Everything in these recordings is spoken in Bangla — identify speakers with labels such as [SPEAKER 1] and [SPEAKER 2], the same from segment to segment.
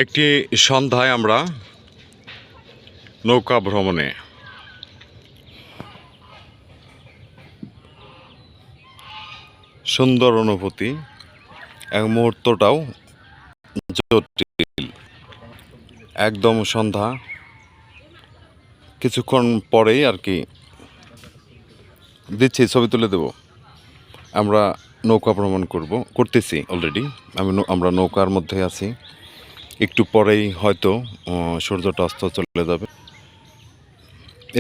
[SPEAKER 1] একটি সন্ধ্যায় আমরা নৌকা ভ্রমণে সুন্দর অনুভূতি এক মুহূর্তটাও জটিল। একদম সন্ধ্যা, কিছুক্ষণ পরেই আর কি দিচ্ছি, ছবি তুলে দেব। আমরা নৌকা ভ্রমণ করতেছি অলরেডি। আমরা নৌকার মধ্যে আছি, একটু পরেই হয়তো সূর্যটা অস্ত চলে যাবে।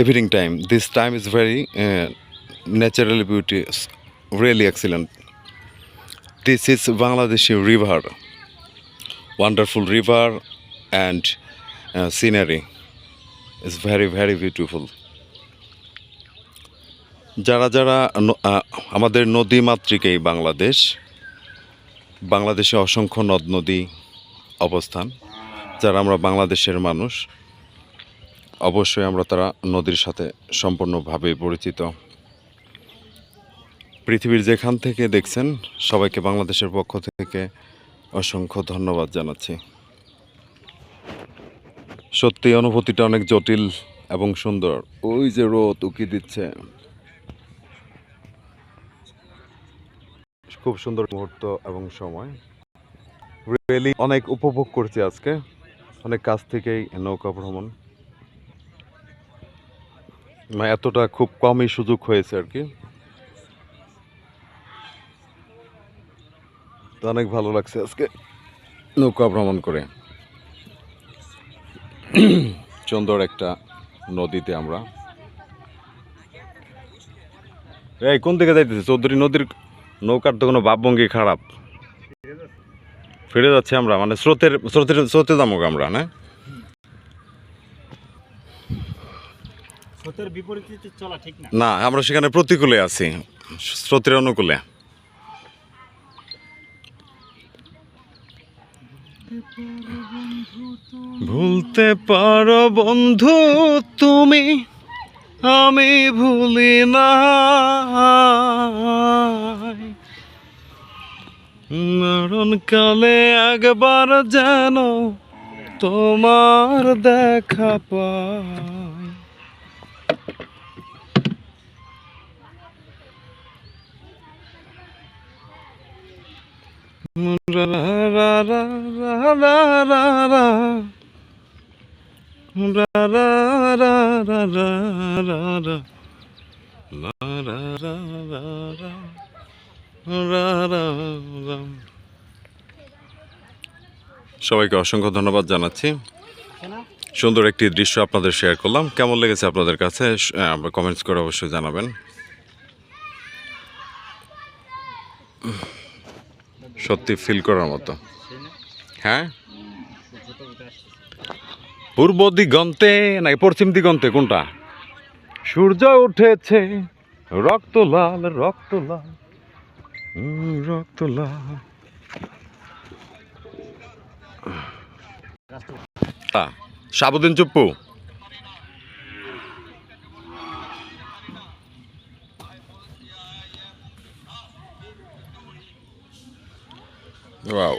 [SPEAKER 1] Evening time, this time is very naturally beautiful, really excellent. This is Bangladeshi river, wonderful river, and scenery is very very beautiful. যারা যারা আমাদের নদী মাতৃক এই বাংলাদেশে অসংখ্য নদ নদী অবস্থান। যারা আমরা বাংলাদেশের মানুষ, অবশ্যই আমরা তারা নদীর সাথে সম্পূর্ণভাবে পরিচিত। পৃথিবীর যেখান থেকে দেখছেন সবাইকে বাংলাদেশের পক্ষ থেকে অসংখ্য ধন্যবাদ জানাচ্ছি। সত্যি অনুভূতিটা অনেক জটিল এবং সুন্দর। ওই যে রোদ উকি দিচ্ছে, খুব সুন্দর মুহূর্ত এবং সময়। রিয়েলি অনেক উপভোগ করছি আজকে, অনেক কাছ থেকেই নৌকা ভ্রমণ। এতটা খুব কমই সুযোগ হয়েছে আর কি। তো অনেক ভালো লাগছে আজকে নৌকা ভ্রমণ করে। সুন্দর একটা নদীতে আমরা, এই কোন দিকে যাইতেছি? চৌধুরী নদীর নৌকার তো কোনো ভাবভঙ্গি খারাপ। ফিরে যাচ্ছি আমরা, মানে স্রোতে যাবো আমরা, না না আমরা সেখানে প্রতিকূলে আছি, স্রোতের অনুকূলে। ভুলতে পারো বন্ধু তুমি, আমি ভুলি না। মরণকালে একবার যেন তোমার দেখা পাই। রা রা রা রা রা রা রা রা রা রা রা রা রা রা রা রা। সবাইকে অসংখ্য ধন্যবাদ জানাচ্ছি। সুন্দর একটি দৃশ্য আপনাদের শেয়ার করলাম। কেমন লেগেছে আপনাদের কাছে কমেন্টস করে অবশ্যই জানাবেন। সত্যি ফিল করার মতো। হ্যাঁ, পূর্ব দিগন্তে নাকি পশ্চিম দিগন্তে, কোনটা? সূর্য উঠেছে রক্ত লাল রক্ত লাল রক্ত লাল। সাবুদ্দিন চুপ্পু। Wow,